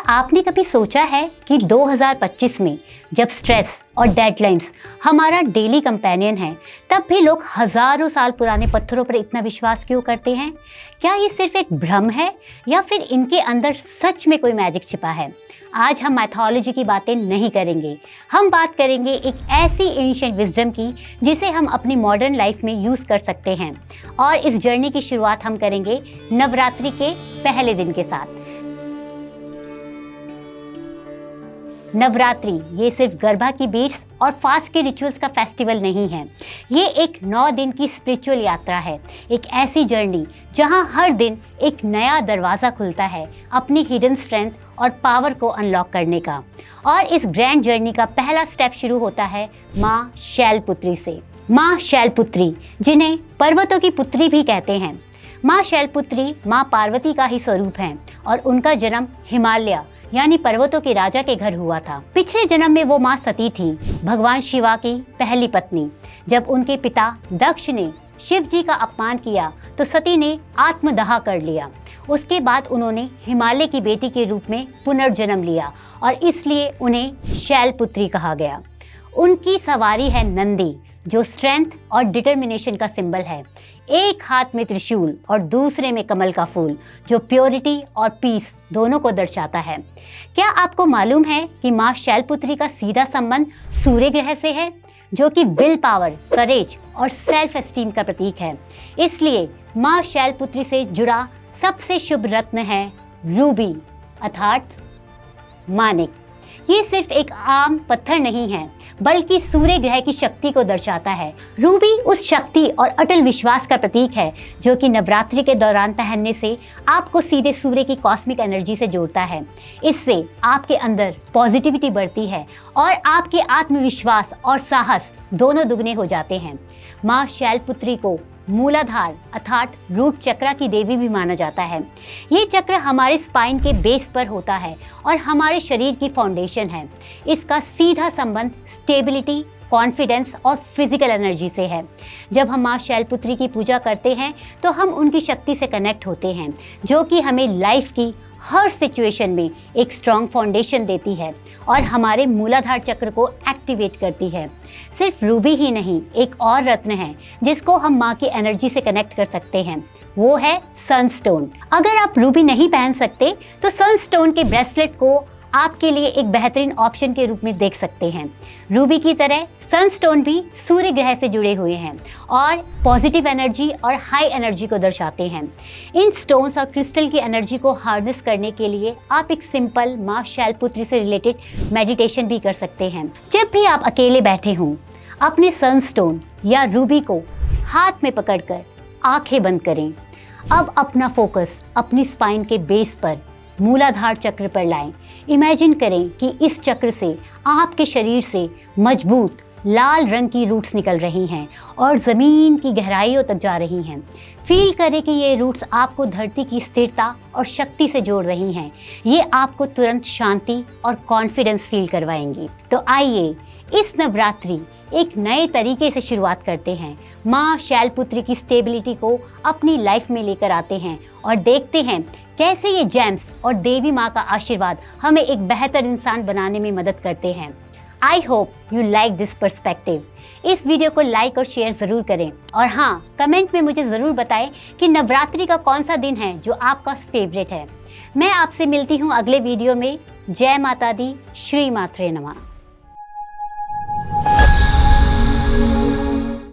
आपने कभी सोचा है कि 2025 में जब स्ट्रेस और डेडलाइंस हमारा डेली कंपेनियन है, तब भी लोग हजारों साल पुराने पत्थरों पर इतना विश्वास क्यों करते हैं? क्या ये सिर्फ एक भ्रम है या फिर इनके अंदर सच में कोई मैजिक छिपा है? आज हम मैथोलॉजी की बातें नहीं करेंगे, हम बात करेंगे एक ऐसी एंशिएंट विजडम की जिसे हम अपनी मॉडर्न लाइफ में यूज़ कर सकते हैं। और इस जर्नी की शुरुआत हम करेंगे नवरात्रि के पहले दिन के साथ। नवरात्रि ये सिर्फ गरबा की बीट्स और फास्ट के रिचुअल्स का फेस्टिवल नहीं है, ये एक 9 दिन की स्पिरिचुअल यात्रा है, एक ऐसी जर्नी जहां हर दिन एक नया दरवाज़ा खुलता है अपनी हिडन स्ट्रेंथ और पावर को अनलॉक करने का। और इस ग्रैंड जर्नी का पहला स्टेप शुरू होता है माँ शैलपुत्री से। माँ शैलपुत्री, जिन्हें पर्वतों की पुत्री भी कहते हैं। माँ शैलपुत्री माँ पार्वती का ही स्वरूप हैं और उनका जन्म हिमालय यानी पर्वतों के राजा के घर हुआ था। पिछले जन्म में वो माँ सती थी, भगवान शिवा की पहली पत्नी। जब उनके पिता दक्ष ने शिव जी का अपमान किया तो सती ने आत्मदाह कर लिया। उसके बाद उन्होंने हिमालय की बेटी के रूप में पुनर्जन्म लिया और इसलिए उन्हें शैलपुत्री कहा गया। उनकी सवारी है नंदी, जो स्ट्रेंथ और डिटर्मिनेशन का सिंबल है। एक हाथ में त्रिशूल और दूसरे में कमल का फूल, जो प्योरिटी और पीस दोनों को दर्शाता है। क्या आपको मालूम है कि माँ शैलपुत्री का सीधा संबंध सूर्य ग्रह से है, जो कि विल पावर, करेज और सेल्फ एस्टीम का प्रतीक है। इसलिए माँ शैलपुत्री से जुड़ा सबसे शुभ रत्न है रूबी अर्थात मानिक। ये सिर्फ एक आम पत्थर नहीं है, बल्कि सूर्य ग्रह की शक्ति को दर्शाता है। रूबी उस शक्ति और अटल विश्वास का प्रतीक है जो कि नवरात्रि के दौरान पहनने से आपको सीधे सूर्य की कॉस्मिक एनर्जी से जोड़ता है। इससे आपके अंदर पॉजिटिविटी बढ़ती है और आपके आत्मविश्वास और साहस दोनों दुगने हो जाते हैं। माँ शैलपुत्री को मूलाधार अर्थात रूट चक्र की देवी भी माना जाता है। ये चक्र हमारे स्पाइन के बेस पर होता है और हमारे शरीर की फाउंडेशन है। इसका सीधा संबंध स्टेबिलिटी, कॉन्फिडेंस और फिजिकल एनर्जी से है। जब हम माँ शैलपुत्री की पूजा करते हैं तो हम उनकी शक्ति से कनेक्ट होते हैं, जो कि हमें लाइफ की हर सिचुएशन में एक स्ट्रॉन्ग फाउंडेशन देती है और हमारे मूलाधार चक्र को एक्टिवेट करती है। सिर्फ रूबी ही नहीं, एक और रत्न है जिसको हम माँ की एनर्जी से कनेक्ट कर सकते हैं, वो है सनस्टोन। अगर आप रूबी नहीं पहन सकते तो सनस्टोन के ब्रेसलेट को आपके लिए एक बेहतरीन ऑप्शन के रूप में देख सकते हैं। रूबी की तरह सनस्टोन भी सूर्य ग्रह से जुड़े हुए हैं और पॉजिटिव एनर्जी और हाई एनर्जी को दर्शाते हैं। इन स्टोन्स और क्रिस्टल की एनर्जी को हार्नेस करने के लिए आप एक सिंपल माँ शैलपुत्री से रिलेटेड मेडिटेशन भी कर सकते हैं। जब भी आप अकेले बैठे हों, अपने सनस्टोन या रूबी को हाथ में पकड़कर आंखें बंद करें। अब अपना फोकस अपनी स्पाइन के बेस पर मूलाधार चक्र पर लाएं। इमेजिन करें कि इस चक्र से आपके शरीर से मजबूत लाल रंग की रूट्स निकल रही हैं और ज़मीन की गहराइयों तक जा रही हैं। फील करें कि ये रूट्स आपको धरती की स्थिरता और शक्ति से जोड़ रही हैं। ये आपको तुरंत शांति और कॉन्फिडेंस फील करवाएंगी। तो आइए इस नवरात्रि एक नए तरीके से शुरुआत करते हैं। माँ शैलपुत्री की स्टेबिलिटी को अपनी लाइफ में लेकर आते हैं और देखते हैं कैसे ये जेम्स और देवी माँ का आशीर्वाद हमें एक बेहतर इंसान बनाने में मदद करते हैं। I hope you like this perspective. इस वीडियो को लाइक और शेयर ज़रूर करें और हाँ, कमेंट में मुझे ज़रूर बताएं कि नवरात्रि का कौन सा दिन है जो आपका फेवरेट है। मैं आपसे मिलती हूँ अगले वीडियो में। जय माता दी, श्री मात्रे नमः।